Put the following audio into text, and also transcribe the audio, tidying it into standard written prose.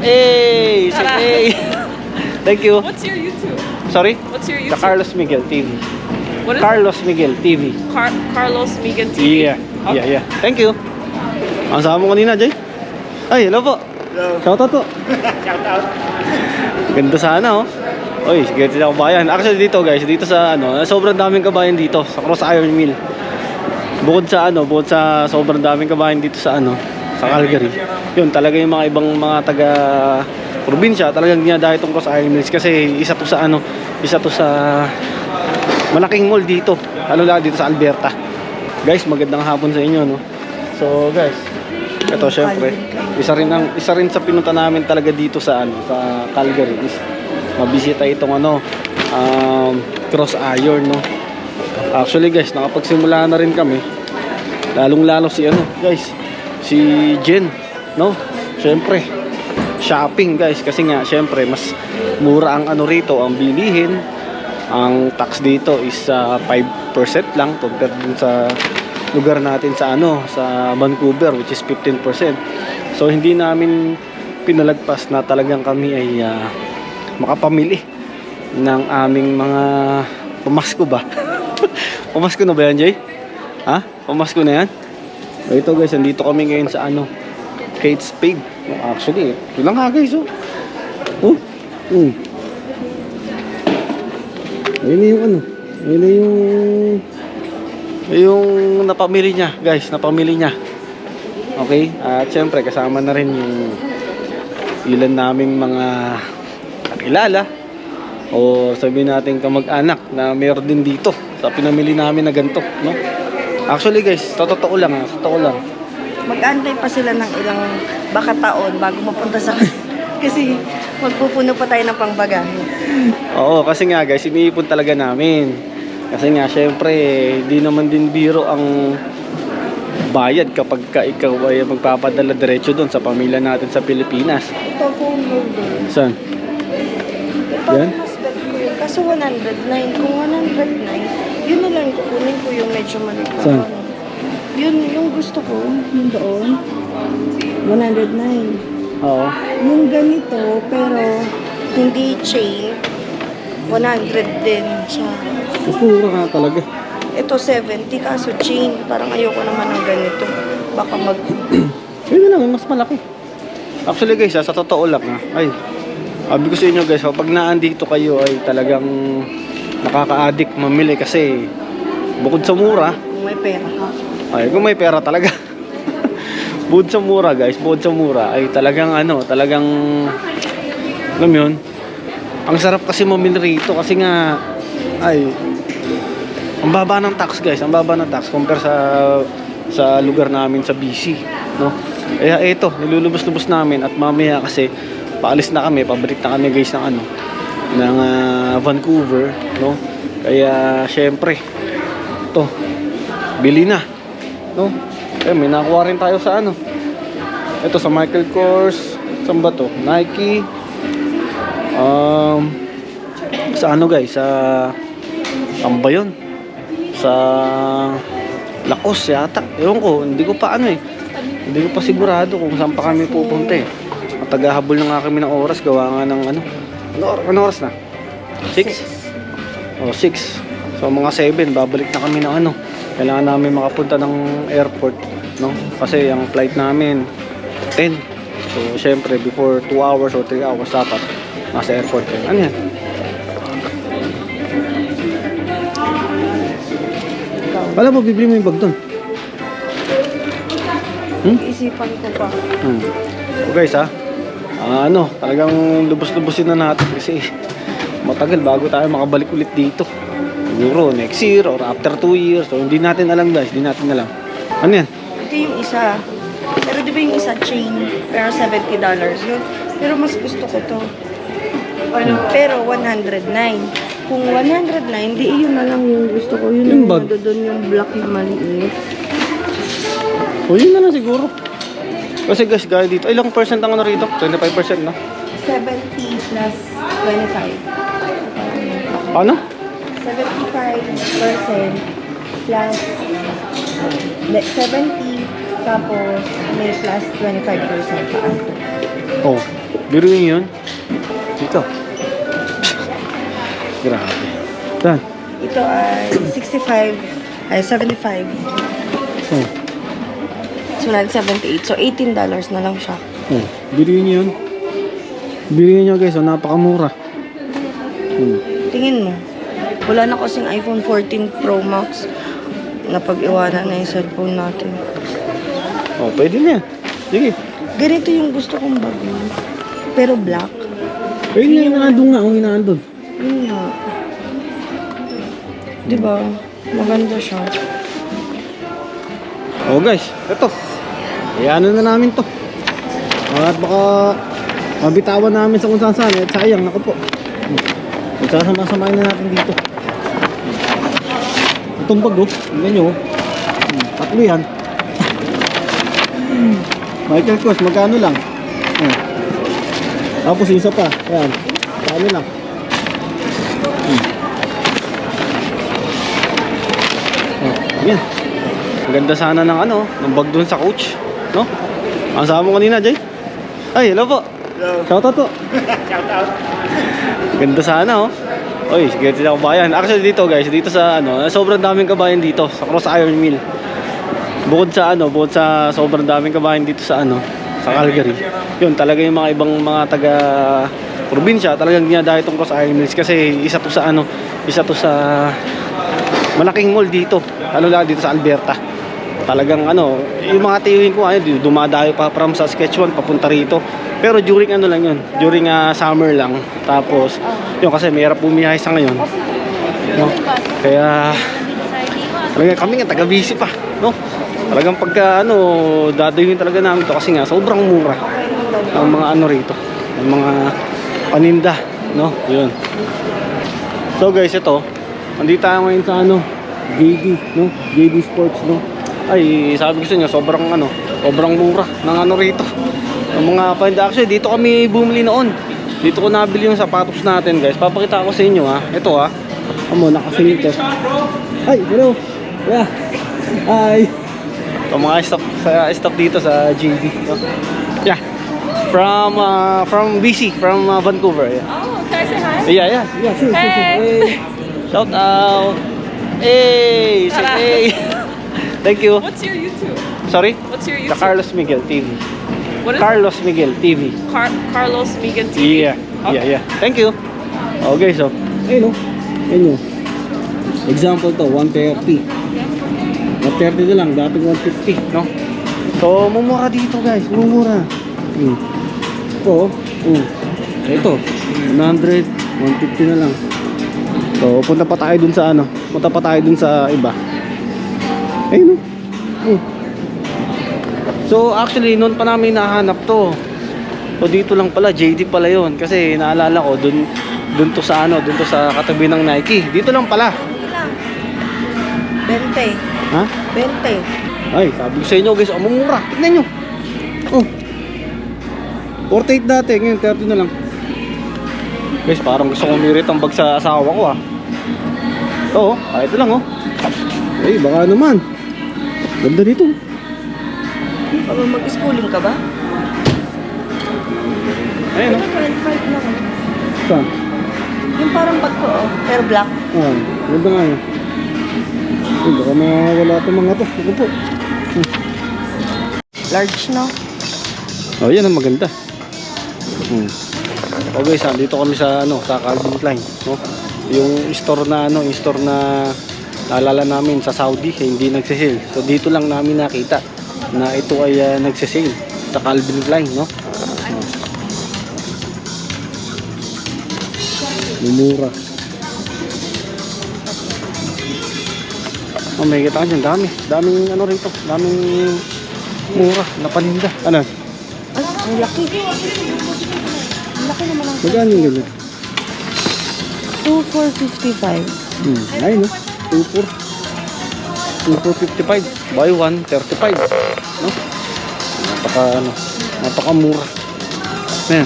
Hey! Tara. Hey! Thank you. What's your YouTube? Sorry? What's your The YouTube? Carlos Miguel TV. What is Carlos Miguel TV. Carlos Miguel TV? Yeah. Yeah, yeah. Thank you. Ang sama mo kanina, Jay? Ay, hello po. Hello. Shoutout po. Shout out. Ganda sana, oh. Oy, sige sila kabayan. Actually dito, guys, dito sa sobrang daming kabayan dito sa Cross Iron Mill. Bukod sa sobrang daming kabayan dito sa sa Calgary. Yun, talaga yung mga ibang mga taga probinsya, talagang dinadayo itong Cross Iron Mills kasi isa to sa malaking mall dito. Dito sa Alberta. Guys, magandang hapon sa inyo, no. So, guys, ito syempre, isa rin sa pinunta namin talaga dito sa sa Calgary is mabisita itong Cross Iron, no. Actually, guys, nakapagsimula na rin kami. Lalong-lalo si si Jen, no. Syempre, shopping, guys, kasi nga syempre mas mura ang rito, ang bilihin. Ang tax dito is 5% lang compared dun sa lugar natin sa sa Vancouver, which is 15%. So hindi namin pinalagpas na talagang kami ay makapamili ng aming mga pamasko ba. Pamasko na ba yan, Jay? Ha? Pamasko na yan? Ito, guys, andito kami ngayon sa Kate Spade. Actually, ito lang ha, guys, oh. Ayun na yung ayun na yung napamili niya, guys, napamili niya. Okay? At syempre kasama na rin yung ilan naming mga kakilala o sabihin natin kamag-anak na meron din dito sa pinamili namin na ganito, no? Actually, guys, totoo lang. Mag-antay pa sila ng ilang baka taon bago mapunta sa kasi magpupuno pa tayo ng pangbagahe. Oo, kasi nga, guys, iniipon talaga namin. Kasi nga, syempre, di naman din biro ang bayad kapag ikaw ay magpapadala diretso doon sa pamilya natin sa Pilipinas. Ito phone holder. Saan? Yan? Parang mas bet ko yun. Kaso 109. Kung 109, yun na lang kukunin ko yung medyo maliit. Saan? Yun yung gusto ko. Yung doon. 109. Oo. Yung ganito, pero hindi chain. 100 din siya. Mas mura nga talaga. Ito 70 kaso chain. Parang ayoko naman ng ganito. Baka mag... Yun na lang, mas malaki. Actually, guys, sa totoo lang, ay, sabi ko sa inyo, guys, pag naandito kayo ay talagang nakaka-addict mamili kasi bukod sa mura, Kung may pera ka. ay, kung may pera talaga. Bukod sa mura, guys, ay talagang talagang alam mo yun, ang sarap kasi mamili rito kasi nga ay ang baba ng tax, guys, ang baba ng tax compare sa lugar namin sa BC, no. Kaya eto, nilulubos-lubos namin at mamaya kasi paalis na kami, pabalik na kami, guys, ng ng Vancouver, no. Kaya syempre to bili na, no. Eh, may nakuha rin tayo sa ito sa Michael Kors. Saan ba to? Nike. Sa guys, sa saan ba yun? Sa Lacoste yata. Ewan ko, hindi ko pa hindi ko pa sigurado kung saan pa kami pupunta eh. Tagahabol na nga kami ng oras, gawa nga ng ano oras na? 6? Oh, 6. So mga 7, babalik na kami ng kailangan namin makapunta ng airport, no? Kasi ang flight namin 10. So syempre before 2 hours or 3 hours dapat nasa airport kayo. Ano yan? Wala mo, bibili mo yung bag doon. Isipan ko pa. So guys, talagang lubos-lubosin na natin kasi matagal bago tayo makabalik ulit dito. Siguro next year or after 2 years. So hindi natin alam, guys, hindi natin alam. Ano yan? Ito yung isa. Pero di ba yung isa chain? Pero $70 yun. Pero mas gusto ko to. Pero 109. Kung 109, di yun na lang yung gusto ko. Yun Yung yung bag? doon yung black na maliit. O yun na lang siguro. Kasi guys, gaya dito, ilang percent ang rito? 25% na. 70 plus 25. Ano? 75% plus 70 tapos may plus 25% pa. Oh. Biro yun. Dito. Grabe. Saan? Ito ay 65, ay 75. Oh. So, 78. So, $18 na lang siya. Oh. Biro yun. Biro nyo guys. Oh, napakamura. Tingin mo. Wala na kasing iPhone 14 Pro Max na pag-iwanan na yung cellphone natin. Oh, pwede na yan. Sige. Ganito yung gusto kong bago. Pero black. Ayun nga yung nandun nga. Ang inaandun. Yun nga. Diba? Maganda siya. Oh guys, ito. Iyaano na namin to. At baka mabitawan namin sa kung saan. At sayang, naku po. Magsasama-samahin na natin dito. Itong bag oh. Tingnan nyo oh. Tatlo yan. Michael Kors, magkano lang? Tapos isa pa. Ayan. Magkano lang? Yan. Ang ganda sana ng ano, ng bag doon sa coach, no? Ang sama mo kanina, Jay. Ay, hello po. Hello. Shoutout po. Shoutout. Ganda sana, oh. Oy, sige sila kabayan. Actually dito, guys, dito sa ano, sobrang daming kabayan dito sa Cross Iron Mill. Bukod sa sobrang daming kabayan dito sa ano, sa Calgary. Yun, talaga yung mga ibang mga taga probinsya, talagang dinadayo itong Cross Iron Mills kasi isa to sa malaking mall dito. Ano lang dito sa Alberta. Talagang ano, yung mga tiyuhin ko dumadayo pa from Saskatchewan papunta rito. Pero during ano lang yun, during summer lang. Tapos yun kasi mahirap bumiyahe sa ngayon. No? Kaya talagang kami nga taga-busy pa, no? Talagang pagka ano, dadayuhin talaga namin to kasi nga sobrang mura ang mga ano rito, ang mga paninda, no? Yun. So guys, ito andito tayo ngayon sa ano, JD, no? JD Sports, no? Ay, sabi ko sa inyo, sobrang mura ng ano rito. Ang mga paninda, actually, dito kami bumili noon. Dito ko nabili yung sapatos natin, guys. Papakita ko sa inyo, ha. Ito, ha. Amo, nakasingit to. Ay, hello. Yeah. Hi. Ito mga stock dito sa JD, no? Yeah. From BC, from Vancouver, yeah. Oh, can I say hi? Yeah, sure. Hey. Shout out. Hey, say Tara. hey. Thank you. What's your YouTube? Sorry? What's your YouTube? The Carlos Miguel TV. What is Carlos Miguel TV. Carlos Megan TV? Yeah. Okay. Yeah. Thank you. Okay, so. Ayun, no? Ayun, no? Example to, 130. 130 na lang, dating 150, no? So, mumura dito, guys. Mumura. Ito, ito, 100, 150 na lang. So, punta pa tayo dun sa ano? Punta pa tayo dun sa iba. Ayun, no? So, actually, noon pa namin nahanap to. So, dito lang pala, JD pala yon. Kasi naalala ko, dun to sa ano, dun to sa katabi ng Nike. Dito lang pala. 20. Ha? 20. Ay, sabi ko sa inyo guys, mumura. Tignan nyo. Oh. 48 dati, ngayon 30 na lang. Guys, parang gusto kong mirit ang bag sa asawa ko ah. Oo, kahit lang oh. Ay, baka naman. Ganda dito. Mag-schooling ka ba? Ayun Ito, oh. 25 lang. Saan? Yung parang bag ko, oh. Pero black. Ah, ganda nga yun. Ay, baka mawala itong mga to. Ito po. Large, no? Oh, yan ang maganda. Oh guys, dito kami sa ano, sa Calvin Klein, no? Yung store na ano, yung store na naalala namin sa Saudi, hindi nagsisale. So dito lang namin nakita na ito ay nagsisale sa Calvin Klein, no? Mumura. Oh, may kita ka dyan, daming ano rito, daming mura na paninda. Ano? Ay, ang laki. Ang laki naman ang Magkano yung ganyan? 2,455. Ayun no? 2,455. Buy one, 35. No? Napakamura. Ayan.